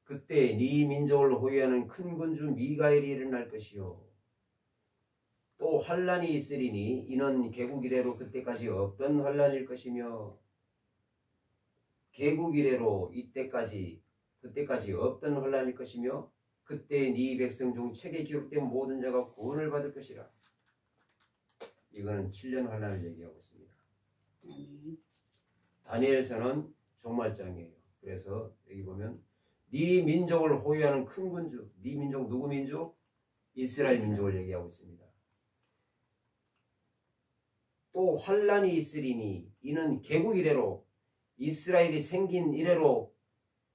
그때 네 민족을 호위하는 큰 군주 미가엘이 일어날 것이요. 또 환란이 있으리니 이는 개국 이래로 그때까지 없던 환란일 것이며 개국 이래로 그때까지 없던 환란일 것이며 그때 네 백성 중 책에 기록된 모든 자가 구원을 받을 것이라. 이거는 7년 환란을 얘기하고 있습니다. 다니엘서는 종말장이에요. 그래서 여기 보면 네 민족을 호위하는 큰 군주, 네 민족 누구 민족? 이스라엘 민족을 얘기하고 있습니다. 또 환란이 있으리니 이는 개국 이래로 이스라엘이 생긴 이래로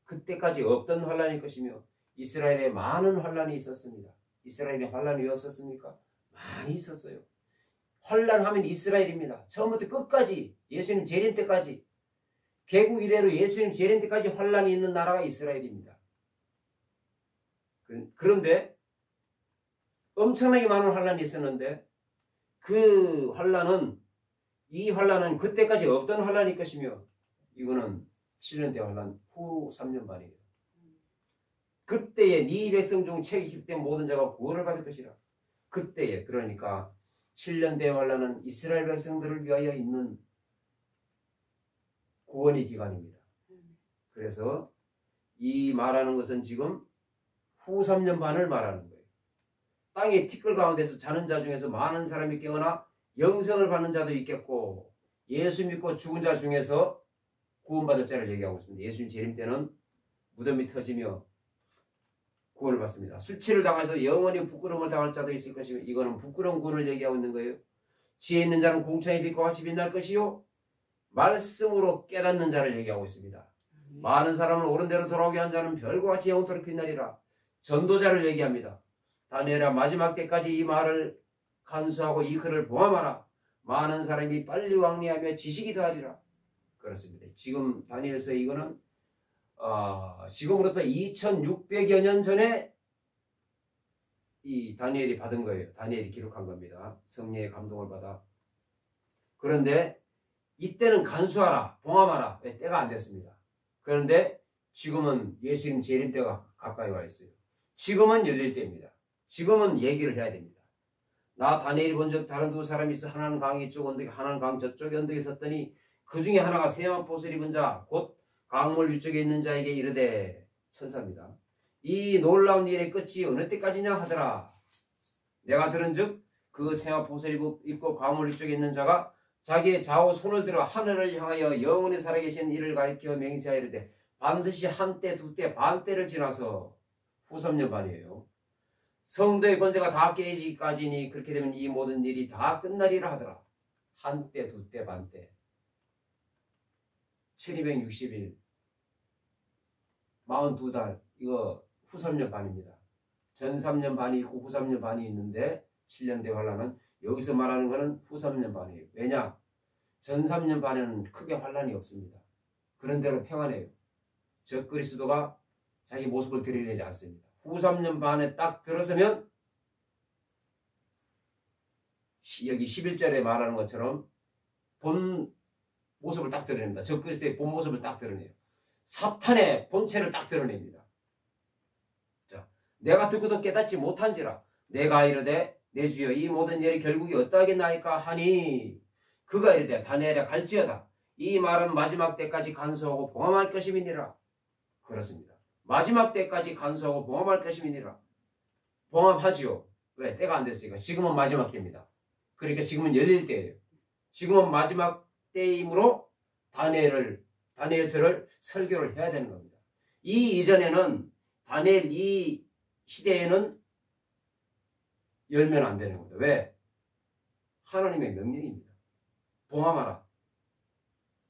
그때까지 없던 환란일 것이며 이스라엘에 많은 환란이 있었습니다. 이스라엘에 환란이 왜 없었습니까? 많이 있었어요. 환란하면 이스라엘입니다. 처음부터 끝까지 예수님 재림 때까지 개국 이래로 예수님 재림 때까지 환란이 있는 나라가 이스라엘입니다. 그런데 엄청나게 많은 환란이 있었는데 이 환란은 그때까지 없던 환란일 것이며 이거는 7년 대 환란 후 3년 반이에요. 그때에 네 백성 중 책에 기록된 모든 자가 구원을 받을 것이라. 그때에 그러니까 7년 대 환란은 이스라엘 백성들을 위하여 있는 구원의 기간입니다. 그래서 이 말하는 것은 지금 후 3년 반을 말하는 거예요. 땅의 티끌 가운데서 자는 자 중에서 많은 사람이 깨어나 영생을 받는 자도 있겠고 예수 믿고 죽은 자 중에서 구원받을 자를 얘기하고 있습니다. 예수님 재림 때는 무덤이 터지며 구원을 받습니다. 수치를 당해서 영원히 부끄러움을 당할 자도 있을 것이며 이거는 부끄러운 구원을 얘기하고 있는 거예요. 지혜 있는 자는 공창의 빛과 같이 빛날 것이요 말씀으로 깨닫는 자를 얘기하고 있습니다. 많은 사람을 옳은 대로 돌아오게 한 자는 별과 같이 영원토록 빛나리라. 전도자를 얘기합니다. 다니엘아 마지막 때까지 이 말을 간수하고 이 글을 봉함하라. 많은 사람이 빨리 왕래하며 지식이 더하리라. 그렇습니다. 지금 다니엘서 이거는 지금으로부터 2600여 년 전에 이 다니엘이 받은 거예요. 다니엘이 기록한 겁니다. 성령의 감동을 받아. 그런데 이때는 간수하라, 봉함하라. 때가 안 됐습니다. 그런데 지금은 예수님 재림 때가 가까이 와 있어요. 지금은 열릴 때입니다. 지금은 얘기를 해야 됩니다. 나 다니엘이 본 적 다른 두 사람이 있어. 하나는 강 이쪽 언덕에 하나는 강 저쪽 언덕에 섰더니 그 중에 하나가 세마포 옷을 입은 자 곧 강물 위쪽에 있는 자에게 이르되 천사입니다. 이 놀라운 일의 끝이 어느 때까지냐 하더라. 내가 들은즉 그 세마포 옷을 입고 강물 위쪽에 있는 자가 자기의 좌우 손을 들어 하늘을 향하여 영원히 살아계신 이를 가리켜 맹세하이르되 반드시 한때 두때 반때를 지나서 후 3년 반이에요. 성도의 권세가 다 깨지기까지니 그렇게 되면 이 모든 일이 다 끝나리라 하더라. 한때 두때 반때 1260일 42달 이거 후 3년 반입니다. 전 3년 반이 있고 후 3년 반이 있는데 7년 대 환란은 여기서 말하는 것은 후 3년 반이에요. 왜냐? 전 3년 반에는 크게 환란이 없습니다. 그런 대로 평안해요. 저 그리스도가 자기 모습을 드러내지 않습니다. 후 3년 반에 딱 들어서면 여기 11절에 말하는 것처럼 본 모습을 딱 드러냅니다. 저 그리스도의 본 모습을 딱 드러내요. 사탄의 본체를 딱 드러냅니다. 자, 내가 듣고도 깨닫지 못한지라 내가 이르되 내 주여 이 모든 일이 결국이 어떠하겠나이까 하니 그가 이르되 다니엘아 갈지어다. 이 말은 마지막 때까지 간수하고 봉함할 것임이니라. 그렇습니다. 마지막 때까지 간수하고 봉함할 것임이니라. 봉함하지요. 왜? 때가 안 됐으니까. 지금은 마지막 때입니다. 그러니까 지금은 열릴 때예요. 지금은 마지막 때이므로 다니엘서를 설교를 해야 되는 겁니다. 이 이전에는 다니엘 이 시대에는 열면 안 되는 겁니다. 왜? 하나님의 명령입니다. 봉함하라.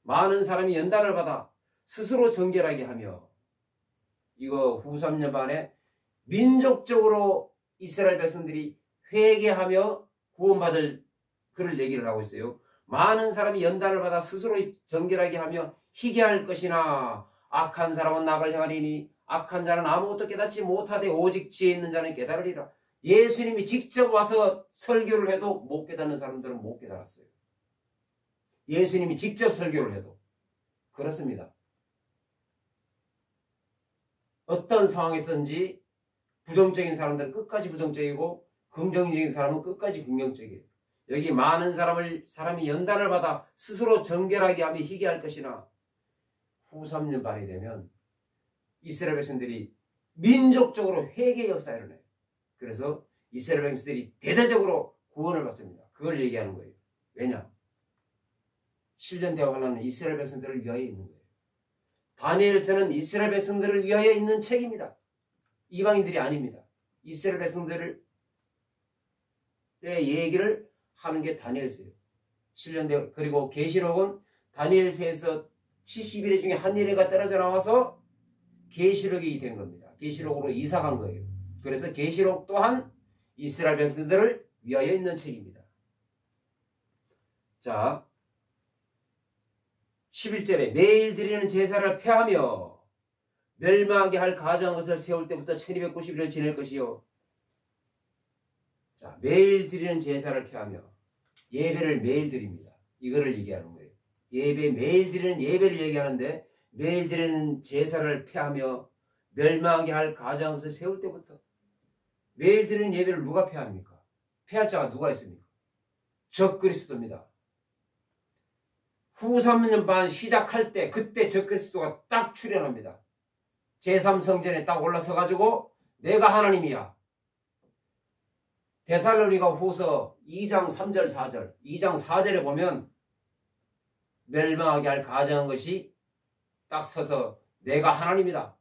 많은 사람이 연단을 받아 스스로 정결하게 하며 이거 후 3년 반에 민족적으로 이스라엘 백성들이 회개하며 구원받을 그를 얘기를 하고 있어요. 많은 사람이 연단을 받아 스스로 정결하게 하며 희귀할 것이나 악한 사람은 낙을 행하리니 악한 자는 아무것도 깨닫지 못하되 오직 지혜 있는 자는 깨달으리라. 예수님이 직접 와서 설교를 해도 못 깨닫는 사람들은 못 깨달았어요. 예수님이 직접 설교를 해도 그렇습니다. 어떤 상황에서든지 부정적인 사람들은 끝까지 부정적이고 긍정적인 사람은 끝까지 긍정적이에요. 여기 많은 사람이 연단을 받아 스스로 정결하게 하며 희귀할 것이나 후 3년 반이 되면 이스라엘 백성들이 민족적으로 회개 역사를 일어나요. 그래서 이스라엘 백성들이 대대적으로 구원을 받습니다. 그걸 얘기하는 거예요. 왜냐? 7년 대화 환란은 이스라엘 백성들을 위하여 있는 거예요. 다니엘서는 이스라엘 백성들을 위하여 있는 책입니다. 이방인들이 아닙니다. 이스라엘 백성들의 얘기를 하는 게 다니엘서예요. 7년 대화. 그리고 계시록은 다니엘서에서 70일의 중에 한 일회가 떨어져 나와서 계시록이 된 겁니다. 계시록으로 이사간 거예요. 그래서 계시록 또한 이스라엘 백성들을 위하여 있는 책입니다. 자, 11절에 매일 드리는 제사를 폐하며 멸망하게 할 가증한 것을 세울 때부터 1290일을 지낼 것이요. 자, 매일 드리는 제사를 폐하며 예배를 매일 드립니다. 이거를 얘기하는 거예요. 예배 매일 드리는 예배를 얘기하는데 매일 드리는 제사를 폐하며 멸망하게 할 가증한 것을 세울 때부터 매일 드리는 예배를 누가 폐합니까? 폐할 자가 누가 있습니까? 적그리스도입니다. 후 3년 반 시작할 때 그때 적그리스도가 딱 출현합니다. 제3성전에 딱 올라서 가지고 내가 하나님이야. 데살로니가 후서 2장 3절 4절 2장 4절에 보면 멸망하게 할 가증한 것이 딱 서서 내가 하나님이다.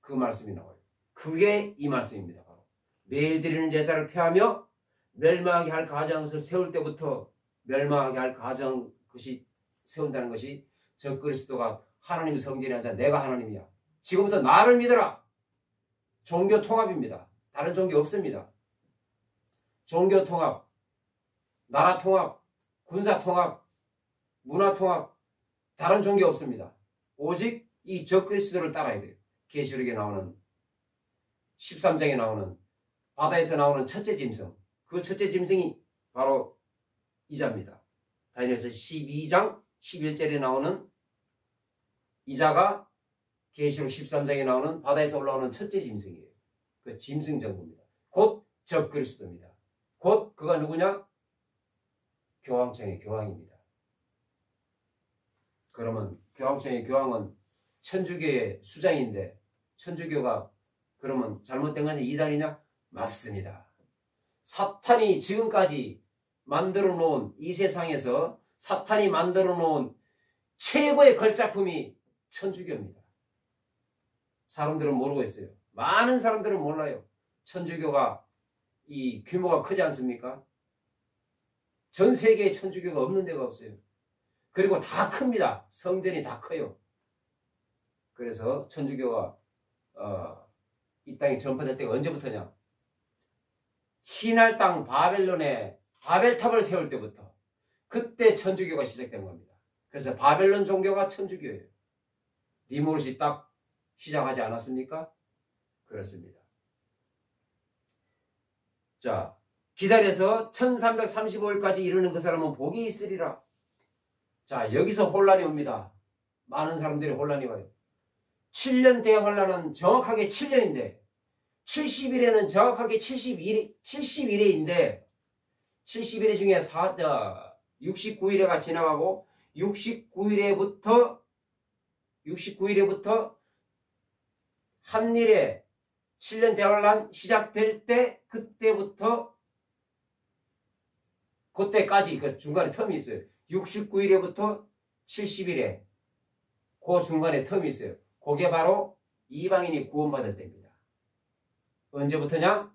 그 말씀이 나와요. 그게 이 말씀입니다. 바로 매일 드리는 제사를 폐하며 멸망하게 할 가증한 것을 세울 때부터 멸망하게 할 가증한 것이 세운다는 것이 적그리스도가 하나님 성전에 앉아 내가 하나님이야. 지금부터 나를 믿어라. 종교 통합입니다. 다른 종교 없습니다. 종교 통합, 나라 통합, 군사 통합, 문화 통합, 다른 종교 없습니다. 오직 이 적그리스도를 따라야 돼요. 계시록에 나오는 13장에 나오는 바다에서 나오는 첫째 짐승, 그 첫째 짐승이 바로 이자입니다. 다니엘서 12장 11절에 나오는 이자가 계시록 13장에 나오는 바다에서 올라오는 첫째 짐승이에요. 그 짐승 정부입니다. 곧 적그리스도입니다. 곧 그가 누구냐? 교황청의 교황입니다. 그러면 교황청의 교황은 천주교의 수장인데 천주교가 그러면 잘못된 건 이단이냐? 맞습니다. 사탄이 지금까지 만들어 놓은 이 세상에서 사탄이 만들어 놓은 최고의 걸작품이 천주교입니다. 사람들은 모르고 있어요. 많은 사람들은 몰라요. 천주교가 이 규모가 크지 않습니까? 전 세계에 천주교가 없는 데가 없어요. 그리고 다 큽니다. 성전이 다 커요. 그래서 천주교가 이 땅에 전파될 때가 언제부터냐? 신할 땅 바벨론에 바벨탑을 세울 때부터 그때 천주교가 시작된 겁니다. 그래서 바벨론 종교가 천주교예요. 니무롯이 딱 시작하지 않았습니까? 그렇습니다. 자, 기다려서 1335일까지 이르는 그 사람은 복이 있으리라. 자, 여기서 혼란이 옵니다. 많은 사람들이 혼란이 와요. 7년 대환란은 정확하게 7년인데 70일에는 정확하게 71회인데 71회 중에 69일회가 지나가고 69일회부터 한일에 7년 대환란 시작될 때 그때부터 그때까지 그 중간에 텀이 있어요. 69일회부터 70일회 그 중간에 텀이 있어요. 그게 바로 이방인이 구원받을 때입니다. 언제부터냐?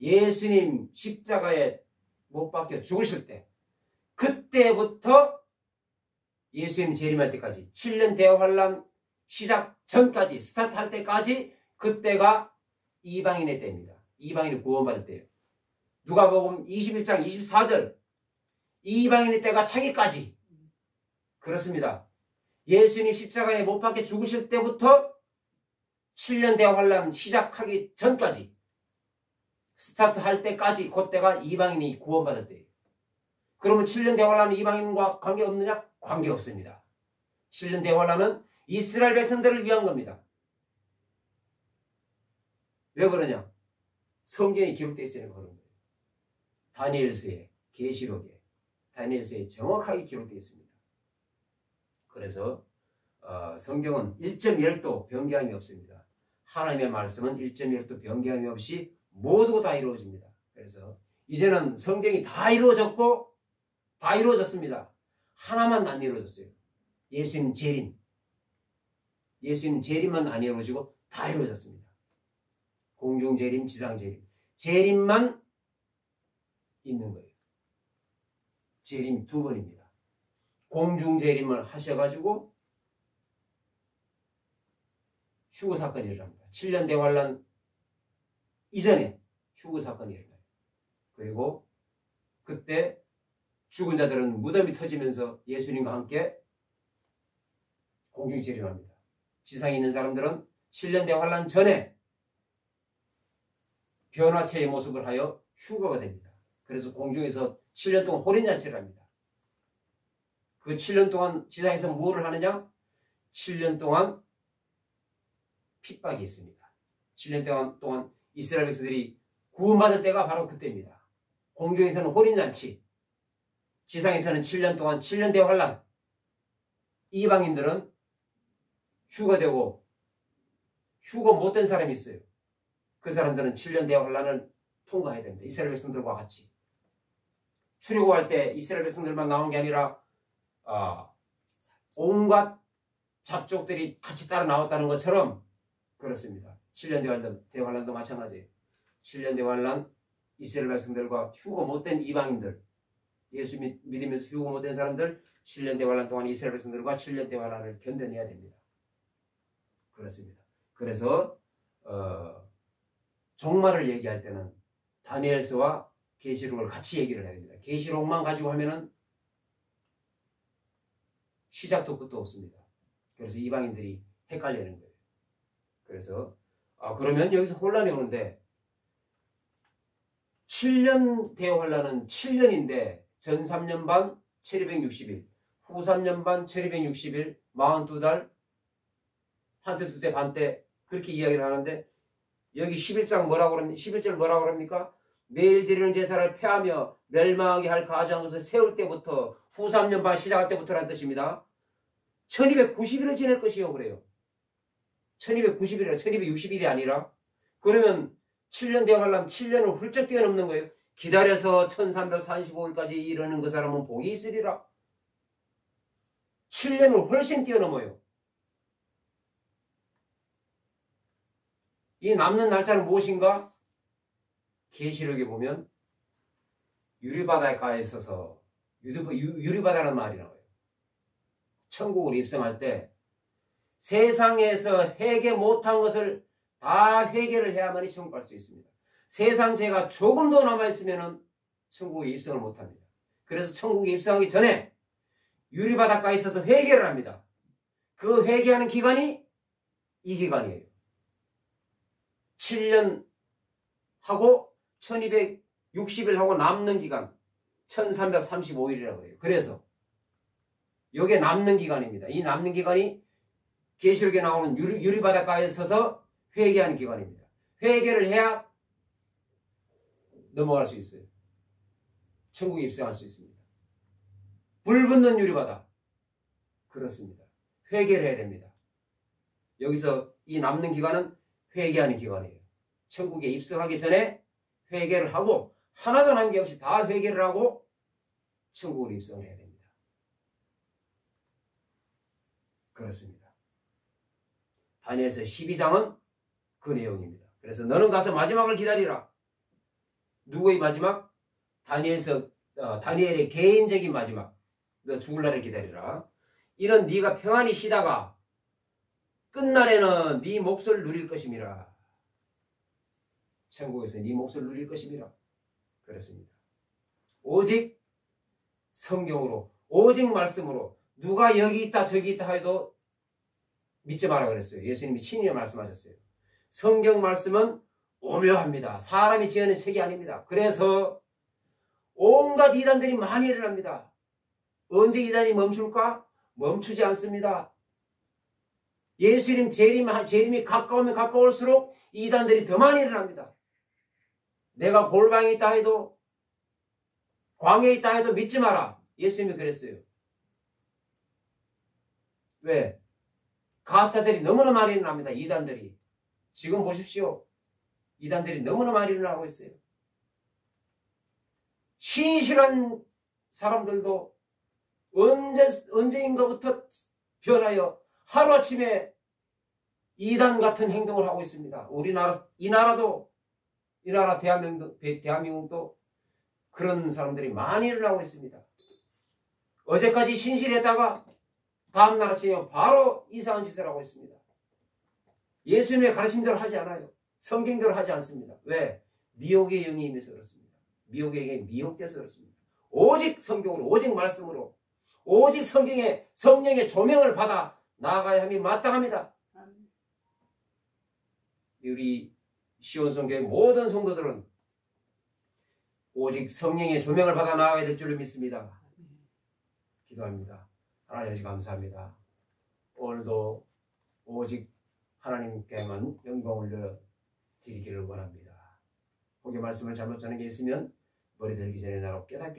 예수님 십자가에 못 박혀 죽으실 때 그때부터 예수님 재림할 때까지 7년 대환란 시작 전까지 스타트할 때까지 그때가 이방인의 때입니다. 이방인이 구원받을 때예요. 누가복음 21장 24절 이방인의 때가 차기까지 그렇습니다. 예수님 십자가에 못 박혀 죽으실 때부터 7년 대환란 시작하기 전까지 스타트할 때까지 그때가 이방인이 구원받을 때예요. 그러면 7년 대환란은 이방인과 관계없느냐? 관계없습니다. 7년 대환란은 이스라엘 백성들을 위한 겁니다. 왜 그러냐? 성경에 기록되어 있으니까 그런 거예요. 다니엘서에, 계시록에, 다니엘서에 정확하게 기록되어 있습니다. 그래서 성경은 1.1도 변경함이 없습니다. 하나님의 말씀은 1.1도 변경함이 없이 모두 다 이루어집니다. 그래서 이제는 성경이 다 이루어졌고 다 이루어졌습니다. 하나만 안 이루어졌어요. 예수님 재림. 예수님 재림만 안 이루어지고 다 이루어졌습니다. 공중 재림, 지상 재림. 재림만 있는 거예요. 재림 두 번입니다. 공중 재림을 하셔가지고 휴거 사건이 일어납니다. 7년 대환란 이전에 휴거 사건이 일어나요. 그리고 그때 죽은 자들은 무덤이 터지면서 예수님과 함께 공중 재림합니다. 지상에 있는 사람들은 7년 대환란 전에 변화체의 모습을 하여 휴거가 됩니다. 그래서 공중에서 7년 동안 호련잔치를 합니다. 그 7년 동안 지상에서 무엇을 하느냐? 7년 동안 핍박이 있습니다. 7년 동안 이스라엘 백성들이 구원받을 때가 바로 그때입니다. 공중에서는 호련잔치, 지상에서는 7년 동안 7년 대환란. 이방인들은 휴거되고 휴거 못된 사람이 있어요. 그 사람들은 7년 대환란을 통과해야 됩니다. 이스라엘 백성들과 같이. 출애굽할 때 이스라엘 백성들만 나온 게 아니라 온갖 잡족들이 같이 따라 나왔다는 것처럼 그렇습니다. 7년 대환란도 마찬가지예요. 7년 대환란 이스라엘 백성들과 휴거 못된 이방인들, 예수 믿으면서 휴거 못된 사람들 7년 대환란 동안 이스라엘 백성들과 7년 대환란을 견뎌내야 됩니다. 그렇습니다. 그래서 종말을 얘기할 때는 다니엘서와 계시록을 같이 얘기를 해야 됩니다. 계시록만 가지고 하면은 시작도 끝도 없습니다. 그래서 이방인들이 헷갈리는 거예요. 그래서 그러면 여기서 혼란이 오는데 7년 대환란은 7년인데 전 3년 반 1260일, 후 3년 반 1260일, 42달, 한때 두때 반때 그렇게 이야기를 하는데 여기 11장 뭐라고 그럽니까? 11절 뭐라고 그럽니까? 매일 드리는 제사를 폐하며 멸망하게 할 가증한 것을 세울 때부터 후 3년 반 시작할 때부터라는 뜻입니다. 1290일을 지낼 것이요 그래요. 1290일이라 1260일이 아니라 그러면 7년 대환란 7년을 훌쩍 뛰어넘는 거예요. 기다려서 1335일까지 이르는 그 사람은 복이 있으리라. 7년을 훨씬 뛰어넘어요. 이 남는 날짜는 무엇인가? 계시록에 보면 유리바다에 있어서 유리바다라는 말이 나와요. 천국을 입성할 때 세상에서 회개 못한 것을 다 회개를 해야만이 천국 갈 수 있습니다. 세상 죄가 조금 더 남아있으면 천국에 입성을 못합니다. 그래서 천국에 입성하기 전에 유리바닷가에 있어서 회개를 합니다. 그 회개하는 기간이 이 기간이에요. 7년 하고 1260일 하고 남는 기간 1335일이라고 해요. 그래서 이게 남는 기간입니다. 이 남는 기간이 계시록에 나오는 유리바닷가에 서서 회개하는 기간입니다. 회개를 해야 넘어갈 수 있어요. 천국에 입성할 수 있습니다. 불 붙는 유리바다. 그렇습니다. 회개를 해야 됩니다. 여기서 이 남는 기간은 회개하는 기간이에요. 천국에 입성하기 전에 회개를 하고 하나도 남김없이 다 회개를 하고 천국으로 입성을 해야 됩니다. 그렇습니다. 다니엘서 12장은 그 내용입니다. 그래서 너는 가서 마지막을 기다리라. 누구의 마지막? 다니엘의 개인적인 마지막. 너 죽을 날을 기다리라. 이는 네가 평안히 쉬다가 끝날에는 네 몫을 누릴 것임이라. 천국에서 네 몫을 누릴 것임이라. 그렇습니다. 오직 성경으로, 오직 말씀으로 누가 여기 있다 저기 있다 하여도 믿지 마라 그랬어요. 예수님이 친히 말씀하셨어요. 성경 말씀은 오묘합니다. 사람이 지어낸 책이 아닙니다. 그래서 온갖 이단들이 많이 일어납니다. 언제 이단이 멈출까? 멈추지 않습니다. 예수님 재림이 가까우면 가까울수록 이단들이 더 많이 일어납니다. 내가 골방에 있다 해도 광야에 있다 해도 믿지 마라. 예수님이 그랬어요. 왜? 가짜들이 너무나 많이 일어납니다. 이단들이. 지금 보십시오. 이단들이 너무나 많이 일어나고 있어요. 신실한 사람들도 언제인가부터 변하여 하루아침에 이단 같은 행동을 하고 있습니다. 이 나라 대한민국도 그런 사람들이 많이 일어나고 있습니다. 어제까지 신실했다가 다음날 아침에 바로 이상한 짓을 하고 있습니다. 예수님의 가르침대로 하지 않아요. 성경대로 하지 않습니다. 왜? 미혹의 영이 임해서 그렇습니다. 미혹의 영이 미혹돼서 그렇습니다. 오직 성경으로, 오직 말씀으로, 오직 성령의 조명을 받아 나아가야 함이 마땅합니다. 우리 시온성교회 모든 성도들은 오직 성령의 조명을 받아 나아가야 될 줄로 믿습니다. 기도합니다. 하나님 아버지 감사합니다. 오늘도 오직 하나님께만 영광을 드리기를 원합니다. 혹여 말씀을 잘못 전한 게 있으면 머리 들기 전에 나로 깨닫게